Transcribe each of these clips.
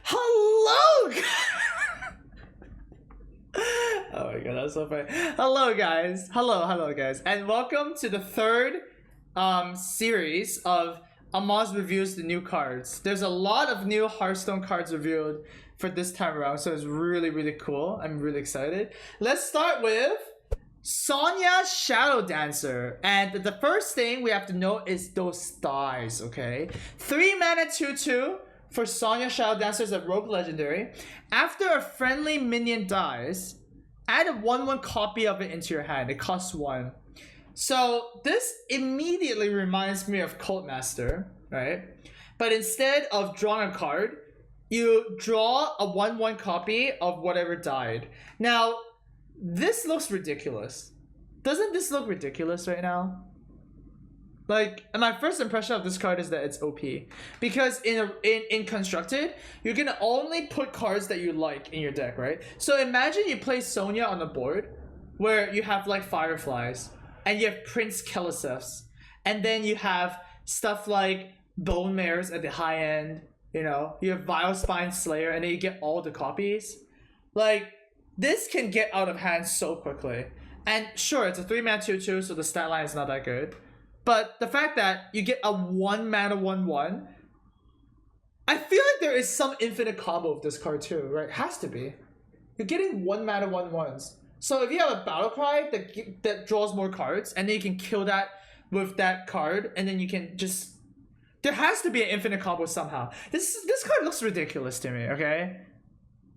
Hello! Oh my god, that's so funny. Hello guys. Hello guys. And welcome to the third series of Amaz reviews the new cards. There's a lot of new Hearthstone cards revealed for this time around, so it's really cool. I'm really excited. Let's start with Sonya Shadowdancer. And the first thing we have to know is those dies, okay? 3 mana 2/2 for Sonya Shadowdancer is a rogue legendary. After a friendly minion dies, add a 1/1 copy of it into your hand. It costs 1. So this immediately reminds me of Cultmaster, right? But instead of drawing a card, you draw a 1/1 copy of whatever died. Now, this looks ridiculous. Doesn't this look ridiculous right now? Like, my first impression of this card is that it's OP. Because in Constructed, you're gonna only put cards that you like in your deck, right? So imagine you play Sonya on the board, where you have like Fireflies, and you have Prince Keleseths, and then you have stuff like Bone Mares at the high end, you know? You have Vile Spine Slayer, and then you get all the copies. Like, this can get out of hand so quickly. And sure, it's a 3 mana 2/2, so the stat line is not that good. But the fact that you get a 1 mana 1/1, I feel like there is some infinite combo of this card too, right? Has to be. You're getting 1 mana 1/1s. So if you have a battle cry that draws more cards, and then you can kill that with that card, and then you can just... There has to be an infinite combo somehow. This card looks ridiculous to me, okay?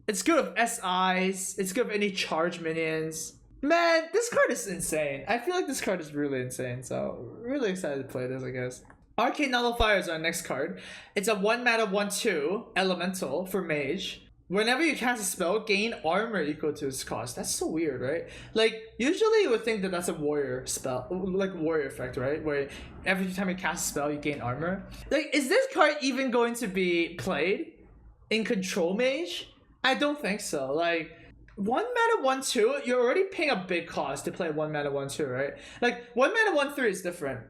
It's good with SIs, it's good with any charge minions. Man, this card is insane. I feel like this card is really insane, so really excited to play this, I guess. Arcane Nullifier is our next card. It's a 1 mana 1/2 elemental for mage. Whenever you cast a spell, gain armor equal to its cost. That's so weird, right? Like, usually you would think that that's a warrior spell, like warrior effect, right? Where every time you cast a spell, you gain armor. Like, is this card even going to be played in Control Mage? I don't think so. Like, 1 mana 1/2, you're already paying a big cost to play 1 mana 1/2, right? Like, 1 mana 1/3 is different.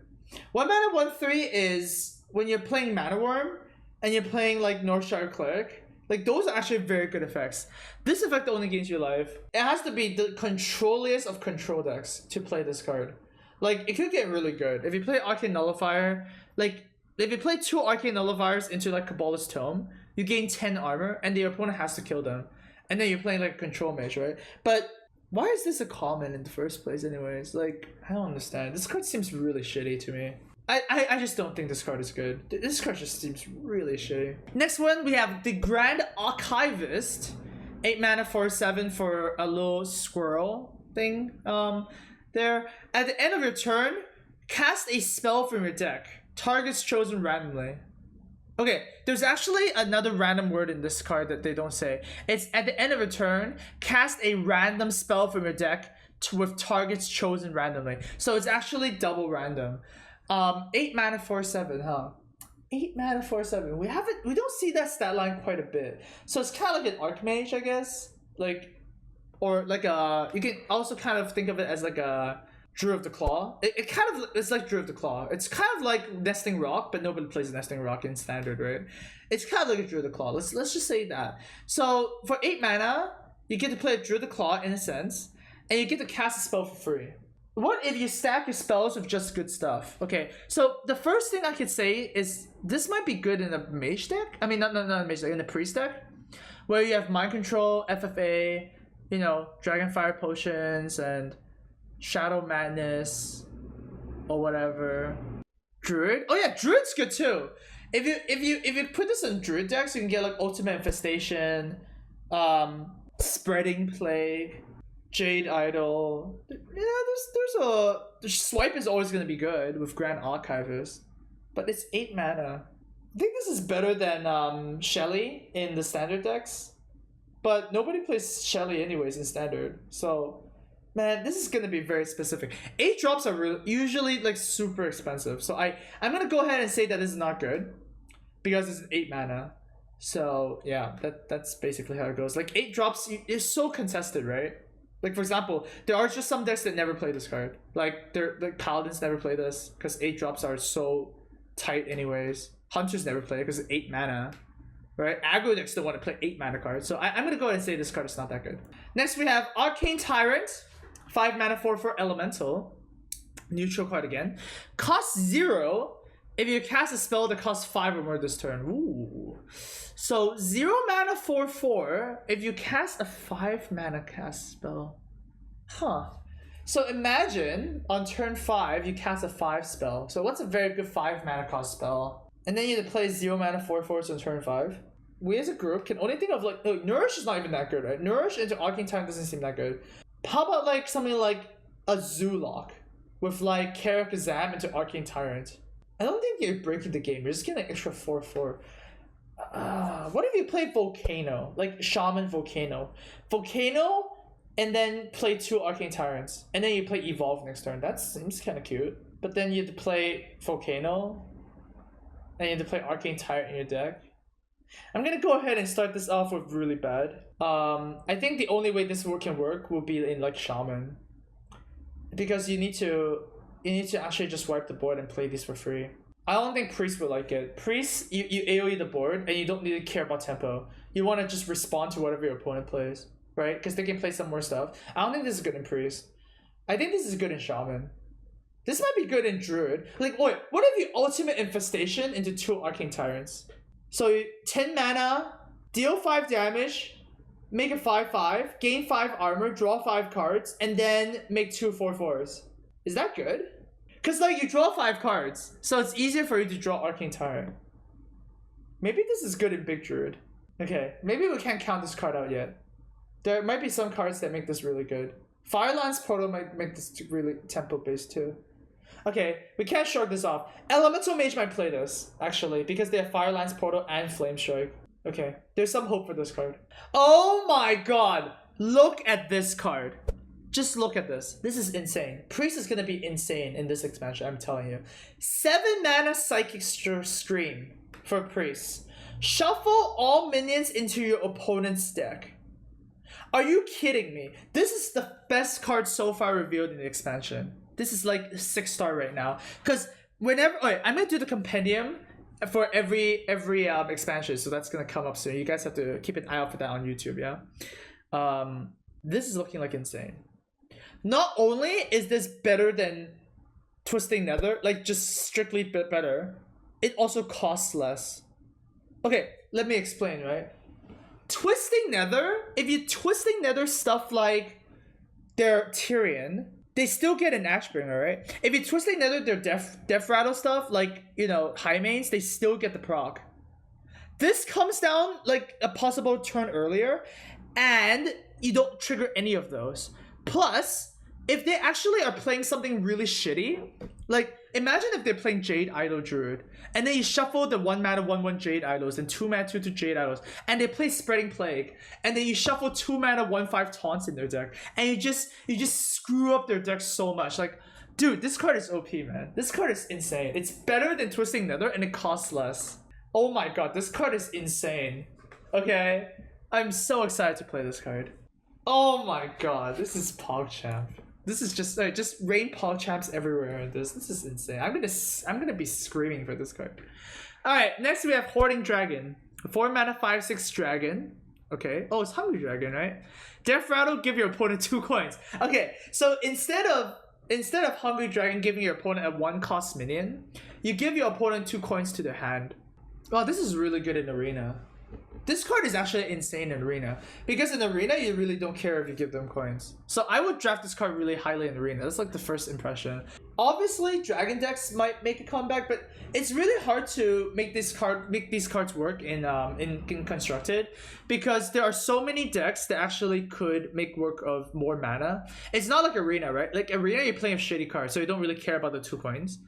1 mana 1/3 is when you're playing Mana Worm and you're playing like Northshire Cleric. Like, those are actually very good effects. This effect only gains you life. It has to be the controlliest of control decks to play this card. Like, it could get really good. If you play Arcane Nullifier, like, if you play 2 Arcane Nullifiers into like Kabbalah's Tome, you gain 10 armor and the opponent has to kill them. And then you're playing like a control mage, right? But why is this a common in the first place anyways? Like, I don't understand. This card seems really shitty to me. I just don't think this card is good. This card just seems really shitty. Next one, we have the Grand Archivist. 8 mana 4/7 for a little squirrel thing. There. At the end of your turn, cast a spell from your deck. Targets chosen randomly. Okay, there's actually another random word in this card that they don't say. It's at the end of a turn, cast a random spell from your deck with targets chosen randomly. So it's actually double random. 8 mana 4/7, huh? 8 mana 4/7. We don't see that stat line quite a bit. So it's kind of like an Archmage, I guess. Like, or like a... You can also kind of think of it as like a Druid of the Claw. It's like Druid of the Claw. It's kind of like Nesting Rock, but nobody plays Nesting Rock in Standard, right? It's kind of like a Druid of the Claw. Let's just say that. So for 8 mana, you get to play a Druid of the Claw in a sense, and you get to cast a spell for free. What if you stack your spells with just good stuff? Okay, so the first thing I could say is this might be good in a mage deck. I mean, not a mage deck, in a priest deck, where you have Mind Control, FFA, you know, Dragonfire Potions, and Shadow Madness, or whatever. Druid? Oh yeah, Druid's good too. If you put this in Druid decks, you can get like Ultimate Infestation, Spreading Plague, Jade Idol. Yeah, the swipe is always gonna be good with Grand Archivist, but it's 8 mana. I think this is better than Shelly in the Standard decks, but nobody plays Shelly anyways in Standard, so. Man, this is gonna be very specific. 8 drops are usually like super expensive. So I'm gonna go ahead and say that this is not good because it's 8 mana. So yeah, that's basically how it goes. Like 8 drops is so contested, right? Like for example, there are just some decks that never play this card. Like Paladins never play this because 8 drops are so tight anyways. Hunters never play it because it's 8 mana, right? Aggro decks don't want to play 8 mana cards, so I'm gonna go ahead and say this card is not that good. Next we have Arcane Tyrant, 5 mana 4/4 elemental, neutral card again. Cost 0 if you cast a spell that costs 5 or more this turn. Ooh. So 0 mana 4/4 if you cast a 5 mana cast spell. Huh. So imagine on turn 5 you cast a 5 spell. So what's a very good 5 mana cost spell? And then you have to play 0 mana 4/4s on turn 5. We as a group can only think of like, oh, Nourish is not even that good, right? Nourish into Arcane Tyrant doesn't seem that good. How about like something like a Zoolock with like Cataclysm into Arcane Tyrant? I don't think you're breaking the game. You're just getting an extra 4/4. What if you play Volcano? Like Shaman Volcano. Volcano and then play 2 Arcane Tyrants. And then you play Evolve next turn. That seems kind of cute. But then you have to play Volcano. And you have to play Arcane Tyrant in your deck. I'm gonna go ahead and start this off with really bad. I think the only way this can work will be in like Shaman. Because you need to actually just wipe the board and play these for free. I don't think Priest would like it. Priest, you AoE the board and you don't need to care about tempo. You want to just respond to whatever your opponent plays, right? Because they can play some more stuff. I don't think this is good in Priest. I think this is good in Shaman. This might be good in Druid. Like, wait, what if you ultimate infestation into 2 Arcane Tyrants? So 10 mana, deal 5 damage, make it 5/5, gain 5 armor, draw 5 cards, and then make 2 4/4s. Is that good? Because like you draw 5 cards, so it's easier for you to draw Arcane Tyrant. Maybe this is good in Big Druid. Okay, maybe we can't count this card out yet. There might be some cards that make this really good. Firelance Portal might make this really tempo based too. Okay, we can't shrug this off. Elemental Mage might play this, actually, because they have Firelance Portal and Flame Strike. Okay, there's some hope for this card. Oh my god! Look at this card. Just look at this. This is insane. Priest is gonna be insane in this expansion, I'm telling you. 7 mana Psychic Scream for Priest. Shuffle all minions into your opponent's deck. Are you kidding me? This is the best card so far revealed in the expansion. This is like 6-star right now. Because whenever... Alright, I'm gonna do the compendium for every expansion, so that's gonna come up soon. You guys have to keep an eye out for that on YouTube, yeah? This is looking like insane. Not only is this better than Twisting Nether, like just strictly better, it also costs less. Okay, let me explain, right? Twisting Nether, if you Twisting Nether stuff like their Tyrion, they still get an Ashbringer, right? If you Twisting Nether their Death Rattle stuff, like, you know, high mains, they still get the proc. This comes down like a possible turn earlier, and you don't trigger any of those. Plus, if they actually are playing something really shitty, like, imagine if they're playing Jade Idol Druid, and then you shuffle the 1 mana 1/1 Jade Idols and 2 mana 2/2 Jade Idols, and they play Spreading Plague, and then you shuffle 2 mana 1/5 Taunts in their deck, and you just screw up their deck so much. Like, dude, this card is OP, man. This card is insane. It's better than Twisting Nether, and it costs less. Oh my god, this card is insane. Okay, I'm so excited to play this card. Oh my god, this is PogChamp. This is just rain PogChamps everywhere in this. This is insane. I'm gonna be screaming for this card. Alright, next we have Hoarding Dragon. 4 mana 5/6 dragon. Okay. Oh, it's Hungry Dragon, right? Death Rattle, give your opponent 2 coins. Okay, so instead of Hungry Dragon giving your opponent a 1-cost minion, you give your opponent 2 coins to their hand. Wow, this is really good in Arena. This card is actually insane in Arena, because in Arena you really don't care if you give them coins. So I would draft this card really highly in Arena. That's like the first impression. Obviously Dragon decks might make a comeback, but it's really hard to make these cards work in Constructed, because there are so many decks that actually could make work of more mana. It's not like Arena, right? Like Arena, you're playing a shitty card, so you don't really care about the 2 coins.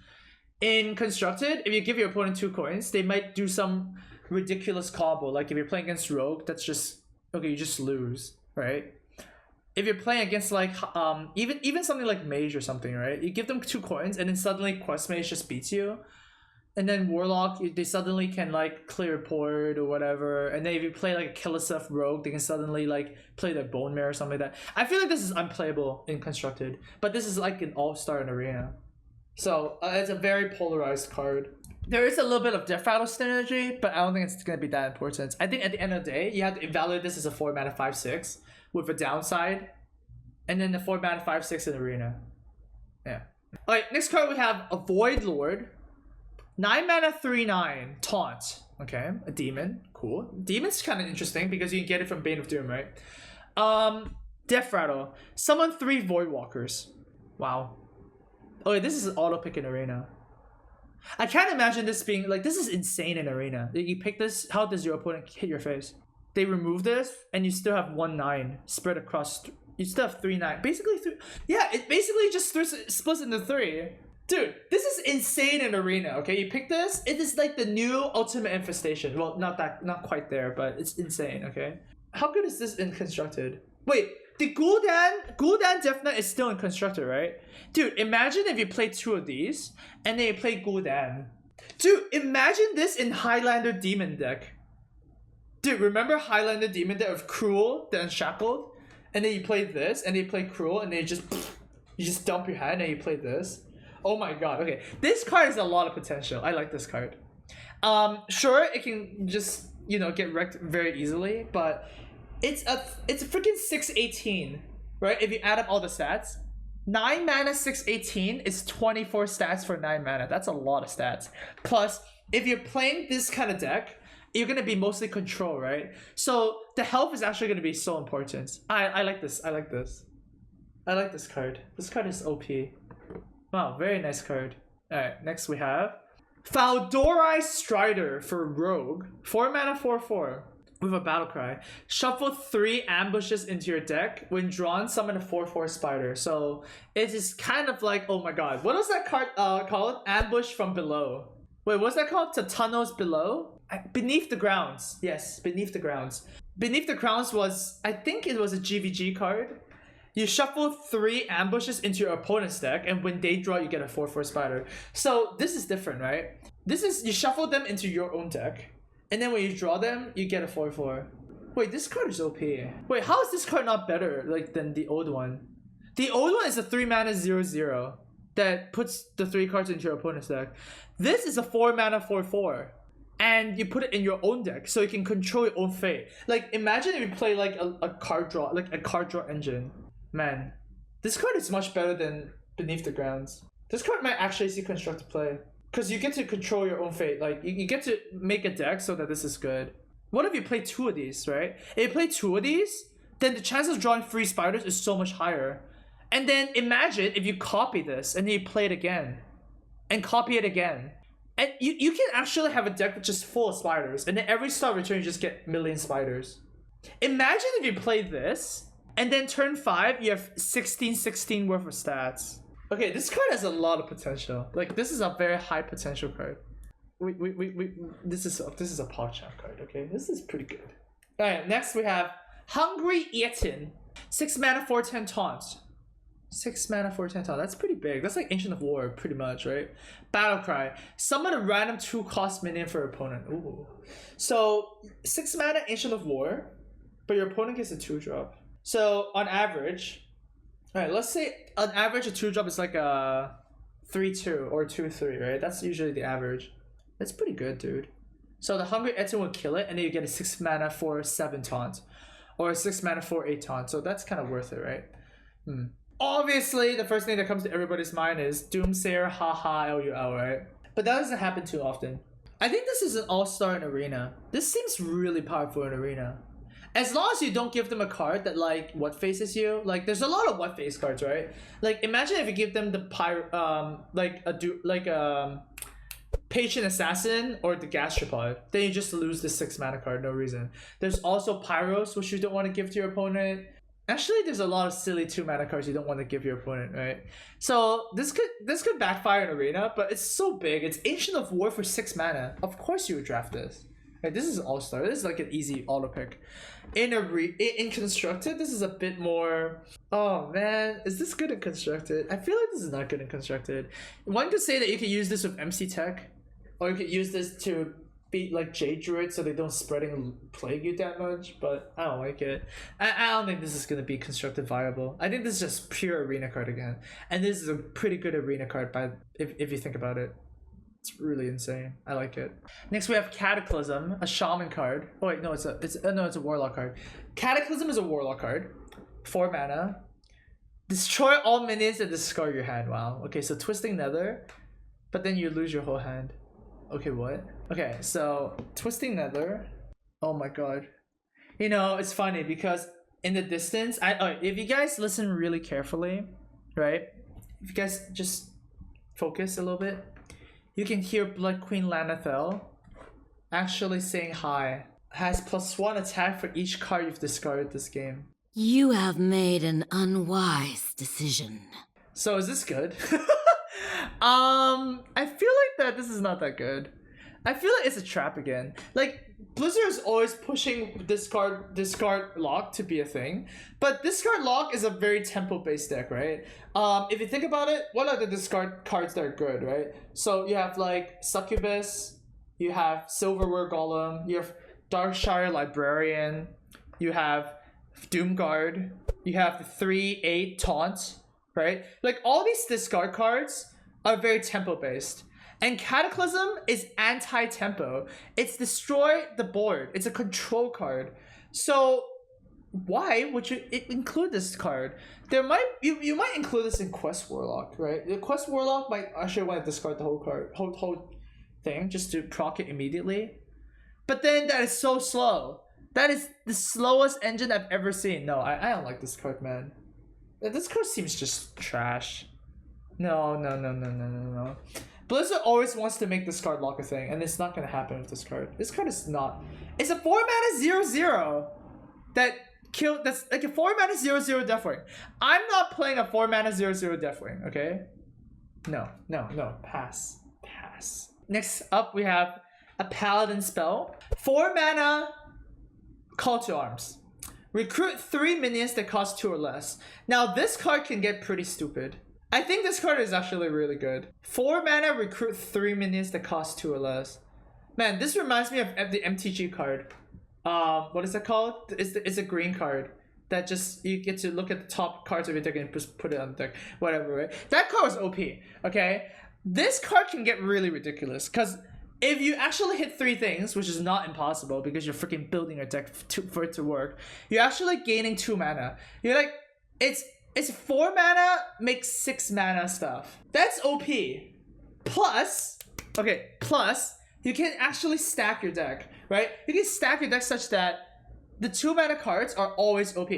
In Constructed, if you give your opponent 2 coins, they might do some ridiculous combo. Like if you're playing against Rogue, that's just okay, you just lose, right? If you're playing against like even something like Mage or something, right? You give them 2 coins and then suddenly Quest Mage just beats you, and then Warlock, they suddenly can like clear board or whatever, and then if you play like a Killiseth Rogue, they can suddenly like play their Bone Mare or something like that. I feel like this is unplayable in Constructed, but this is like an all-star in Arena. So it's a very polarized card. There is a little bit of Death Rattle synergy, but I don't think it's going to be that important. I think at the end of the day, you have to evaluate this as a 4 mana 5/6 with a downside, and then the 4 mana 5/6 in Arena. Yeah. Alright, next card we have a Voidlord. 9 mana 3/9 taunt. Okay, a demon. Cool. Demon's kind of interesting because you can get it from Bane of Doom, right? Death Rattle. Summon 3 Voidwalkers. Wow. Oh, this is an auto pick in Arena. I can't imagine this being like, this is insane in Arena. You pick this, how does your opponent hit your face? They remove this and you still have 1/9 spread across. You still have 3/9. Basically, yeah, it basically just splits into 3. Dude, this is insane in Arena, okay? You pick this, it is like the new ultimate infestation. Well, not quite there, but it's insane, okay? How good is this in Constructed? Wait, the Gul'dan Death Knight is still in Constructed, right? Dude, imagine if you play 2 of these, and then you play Gul'dan. Dude, imagine this in Highlander Demon deck. Dude, remember Highlander Demon deck of Cruel, the Unshackled? And then you play this, and then you play Cruel, and then you just dump your hand, and you play this. Oh my god, okay. This card has a lot of potential. I like this card. Sure, it can just, you know, get wrecked very easily, but it's a freaking 6/18, right? If you add up all the stats. 9 mana 6/18 is 24 stats for 9 mana. That's a lot of stats. Plus, if you're playing this kind of deck, you're gonna be mostly control, right? So the health is actually gonna be so important. I like this. I like this. I like this card. This card is OP. Wow, very nice card. Alright, next we have Fal'dorei Strider for Rogue. 4 mana 4/4 with a battle cry. Shuffle 3 ambushes into your deck. When drawn, summon a 4/4 spider. So it is kind of like, oh my god, what was that card called? Ambush from Below. Wait, what's that called? To Tunnels Below? Beneath the Grounds. Yes, Beneath the Grounds. Beneath the Grounds was, I think it was a GVG card. You shuffle 3 ambushes into your opponent's deck, and when they draw, you get a 4/4 spider. So this is different, right? This is, you shuffle them into your own deck, and then when you draw them, you get a 4/4. Wait, this card is OP. Wait, how is this card not better like than the old one? The old one is a 3 mana 0/0 that puts the 3 cards into your opponent's deck. This is a 4 mana 4/4. And you put it in your own deck so you can control your own fate. Like, imagine if you play like a card draw, like a card draw engine. Man, this card is much better than Beneath the Grounds. This card might actually see Constructed play. Because you get to control your own fate. Like, you get to make a deck so that this is good. What if you play 2 of these, right? If you play 2 of these, then the chance of drawing 3 spiders is so much higher. And then imagine if you copy this and then you play it again. And copy it again. And you can actually have a deck that's just full of spiders. And then every start return you just get million spiders. Imagine if you play this. And then turn 5, you have 16 worth of stats. Okay, this card has a lot of potential. Like, this is a very high potential card. This is a PogChamp card, okay? This is pretty good. Alright, next we have Hungry Eaton. 6 mana 4/10 taunt. 6 mana 4/10 taunt. That's pretty big. That's like Ancient of War, pretty much, right? Battle Cry. Summon a random 2-cost minion for your opponent. Ooh. So, 6 mana Ancient of War, but your opponent gets a 2-drop. So on average, all right, let's say on average a 2-drop is like a 3/2 or 2/3, right? That's usually the average. That's pretty good, dude. So the Hungry Eaton will kill it, and then you get a 6 mana 4/7 taunt, or a 6 mana 4/8 taunt. So that's kind of worth it, right? Obviously, the first thing that comes to everybody's mind is Doomsayer, haha, LUL, right? But that doesn't happen too often. I think this is an all-star in Arena. This seems really powerful in Arena. As long as you don't give them a card that like what faces you, like there's a lot of what face cards, right? Like imagine if you give them the Patient Assassin or the Gastropod, then you just lose the 6 mana card, no reason. There's also Pyros, which you don't want to give to your opponent. Actually, there's a lot of silly 2 mana cards you don't want to give your opponent, right? So this could backfire in Arena, but it's so big. It's Ancient of War for 6 mana. Of course you would draft this. Right, this is all-star. This is like an easy auto pick. In Constructed, this is a bit more. Oh man, is this good in Constructed? I feel like this is not good in Constructed. One could say that you could use this with MC Tech, or you could use this to beat like Jade Druid so they don't spread and plague you that much. But I don't like it. I don't think this is gonna be Constructed viable. I think this is just pure Arena card again, and this is a pretty good Arena card if you think about it. It's really insane. I like it. Next we have Cataclysm, a shaman card. Oh wait, no, it's a warlock card. Cataclysm is a warlock card. 4 mana. Destroy all minions and discard your hand. Wow. Okay, so Twisting Nether, but then you lose your whole hand. Okay, what? Okay, so Twisting Nether. Oh my god. You know, it's funny because in the distance, if you guys listen really carefully, right? If you guys just focus a little bit, you can hear Blood Queen Lanathel actually saying hi. Has +1 attack for each card you've discarded this game. You have made an unwise decision. So is this good? I feel like that this is not that good. I feel like it's a trap again. Like Blizzard is always pushing discard lock to be a thing, but discard lock is a very tempo based deck, right? If you think about it, what are the discard cards that are good, right? So you have like Succubus, you have Silverware Golem, you have Darkshire Librarian, you have Doomguard, you have the 3/8 Taunt, right? Like all these discard cards are very tempo based. And Cataclysm is anti-tempo. It's destroy the board. It's a control card. So why would you include this card? There might you might include this in Quest Warlock, right? The Quest Warlock might actually want to discard the whole card, whole thing just to proc it immediately. But then that is so slow. That is the slowest engine I've ever seen. No, I don't like this card, man. This card seems just trash. No. Blizzard always wants to make this card lock a thing, and it's not gonna happen with this card. This card is not. It's a 4 mana 0/0 that kill. That's like a 4 mana 0/0 Deathwing. I'm not playing a 4 mana 0/0 Deathwing. Okay. No. Pass. Next up, we have a Paladin spell. 4 mana. Call to Arms. Recruit 3 minions that cost 2 or less. Now this card can get pretty stupid. I think this card is actually really good. 4 mana, recruit 3 minions that cost 2 or less. Man, this reminds me of the MTG card. What is it called? It's a green card that just you get to look at the top cards of your deck and just put it on the deck. Whatever, right? That card was OP. Okay, this card can get really ridiculous because if you actually hit 3 things, which is not impossible because you're freaking building a deck for it to work, you're actually gaining 2 mana. You're like, it's 4 mana, makes 6 mana stuff. That's OP. Plus, you can actually stack your deck, right? You can stack your deck such that the 2 mana cards are always OP.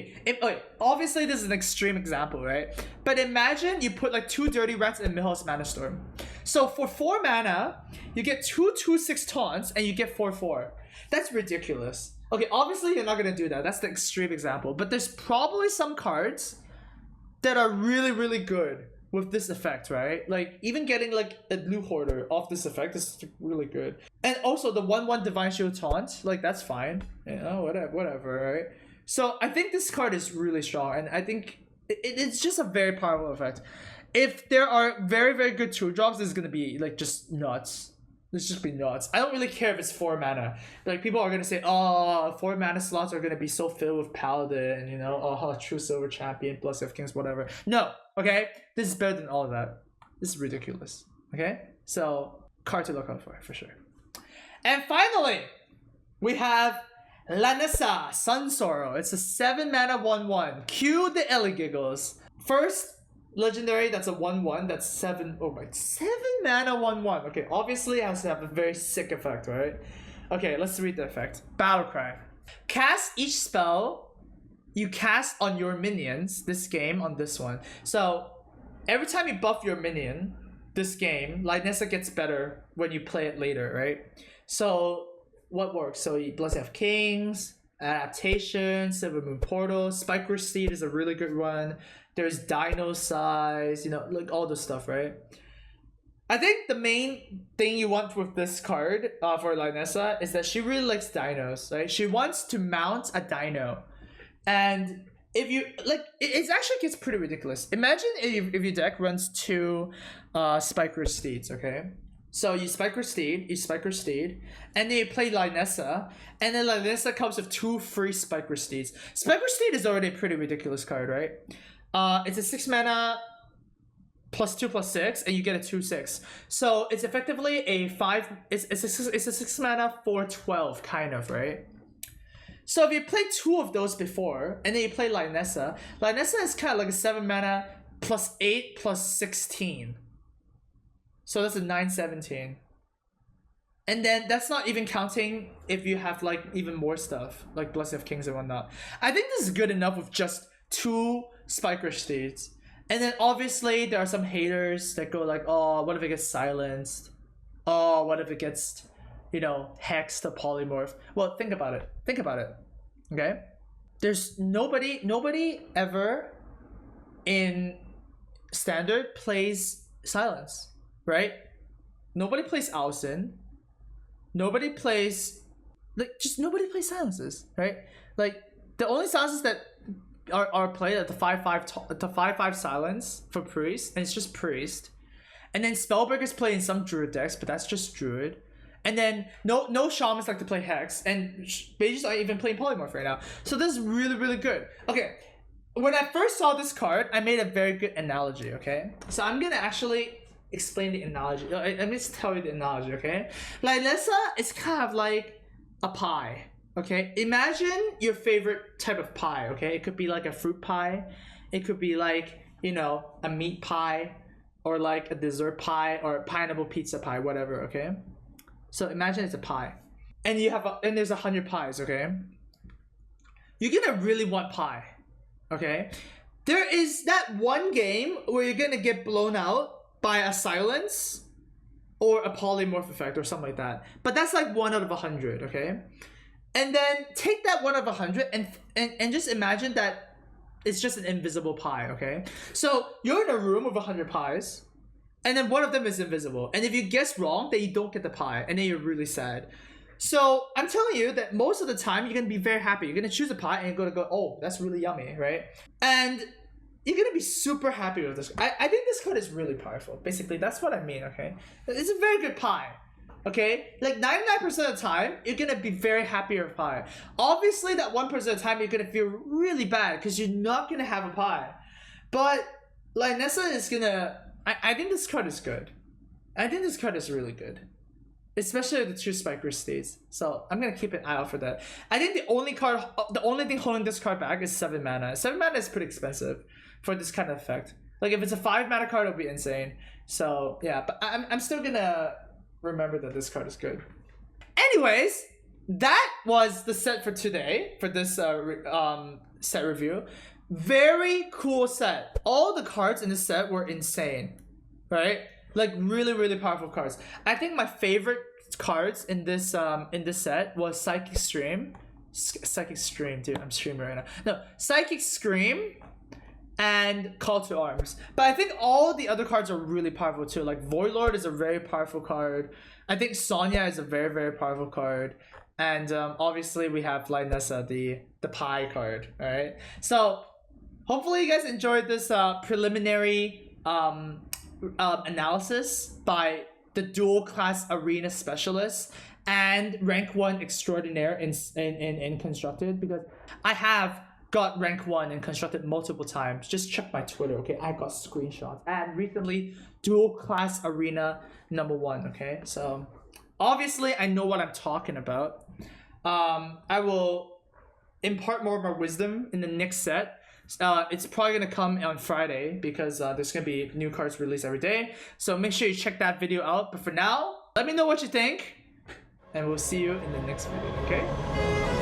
Obviously this is an extreme example, right? But imagine you put like 2 Dirty Rats in Mihail's Mana Storm. So for 4 mana, you get 2 2/6 taunts and you get 4/4. That's ridiculous. Okay, obviously you're not gonna do that. That's the extreme example. But there's probably some cards that are really good with this effect, right? Like even getting like a blue hoarder off this effect is really good. And also the 1/1 Divine Shield Taunt, like that's fine. You know, whatever, right? So I think this card is really strong, and I think it's just a very powerful effect. If there are very good 2-drops, it's gonna be like just nuts. Let's just be nuts. I don't really care if it's 4 mana. Like people are gonna say, oh, 4 mana slots are gonna be so filled with Paladin, you know, oh, True Silver Champion, Bless of Kings, whatever. No, okay? This is better than all of that. This is ridiculous, okay? So, card to look out for sure. And finally, we have Lynessa, Sunsorrow. It's a 7 mana 1/1. Cue the Elligiggles. First legendary, that's a 1/1, that's 7 mana 1/1. Okay, obviously it has to have a very sick effect, right? Okay, let's read the effect. Battlecry. Cast each spell you cast on your minions this game on this one. So every time you buff your minion this game, Lynessa gets better when you play it later, right? So what works? So you Blessing of Kings, Adaptation, Silver Moon Portal, Spike Steed is a really good one. There's Dino Size, you know, like all this stuff, right? I think the main thing you want with this card for Lynessa is that she really likes dinos, right? She wants to mount a dino. And if you, like, it actually gets pretty ridiculous. Imagine if your deck runs 2 Spiker Steeds, okay? So you Spiker Steed, and then you play Lynessa, and then Lynessa comes with 2 free Spiker Steeds. Spiker Steed is already a pretty ridiculous card, right? It's a 6 mana +2/+6, and you get a 2/6. So it's effectively a 5. It's a 6 mana 4/12 kind of, right? So if you play 2 of those before, and then you play Lynessa, Lynessa is kind of like a 7 mana +8 +16. So that's a 9/17. And then that's not even counting if you have like even more stuff, like Blessing of Kings and whatnot. I think this is good enough with just 2 Spike Rush Steeds. And then obviously there are some haters that go like, oh, what if it gets silenced? Oh, what if it gets, you know, hexed or polymorph? Well, think about it. Think about it. Okay? There's nobody ever in standard plays silence, right? Nobody plays Alcin. Nobody plays, like, just nobody plays silences, right? Like, the only silences that are played at the 5/5 silence for priest, and it's just priest. And then spellbreakers play in some druid decks, but that's just druid. And then no shamans like to play hex, and mages aren't even playing polymorph right now. So this is really, really good. Okay, when I first saw this card, I made a very good analogy, okay? So I'm gonna actually explain the analogy. Let me just tell you the analogy, okay? Lynessa is kind of like a pie, okay? Imagine your favorite type of pie, okay? It could be like a fruit pie. It could be like, you know, a meat pie, or like a dessert pie, or a pineapple pizza pie, whatever, okay? So imagine it's a pie, and you have and there's 100 pies, okay? You're gonna really want pie, okay? There is that one game where you're gonna get blown out by a silence or a polymorph effect or something like that, but that's like 1 out of 100, okay? And then take that 1 out of 100 and just imagine that it's just an invisible pie, okay? So you're in a room with 100 pies, and then one of them is invisible, and if you guess wrong, then you don't get the pie, and then you're really sad. So I'm telling you that most of the time you're gonna be very happy. You're gonna choose a pie and you're gonna go, oh, that's really yummy, right? And you're gonna be super happy with this. I think this card is really powerful. Basically, that's what I mean, okay? It's a very good pie, okay? Like 99% of the time, you're gonna be very happy with pie. Obviously, that 1% of the time, you're gonna feel really bad because you're not gonna have a pie. But Lynessa is gonna... I think this card is good. I think this card is really good. Especially the 2 Spike Rush Steeds. So I'm gonna keep an eye out for that. I think the only thing holding this card back is 7 mana. 7 mana is pretty expensive for this kind of effect. Like if it's a 5 mana card, it'll be insane. So yeah, but I'm still gonna remember that this card is good. Anyways, that was the set for today, for this set review. Very cool set. All the cards in this set were insane, right? Like really, really powerful cards. I think my favorite cards in this set was Psychic Stream. Psychic Stream, dude, I'm streaming right now. No, Psychic Scream and Call to Arms. But I think all the other cards are really powerful too. Like Voidlord is a very powerful card. I think Sonya is a very, very powerful card. And obviously we have Lynessa, the pie card, alright? So hopefully you guys enjoyed this preliminary analysis by the dual class arena specialist and rank 1 extraordinaire in constructed, because I have got rank 1 in constructed multiple times. Just check my Twitter, okay? I got screenshots. And recently dual class arena #1, okay? So obviously I know what I'm talking about. I will impart more of my wisdom in the next set. It's probably gonna come on Friday because there's gonna be new cards released every day. So make sure you check that video out. But for now, let me know what you think, and we'll see you in the next video, okay?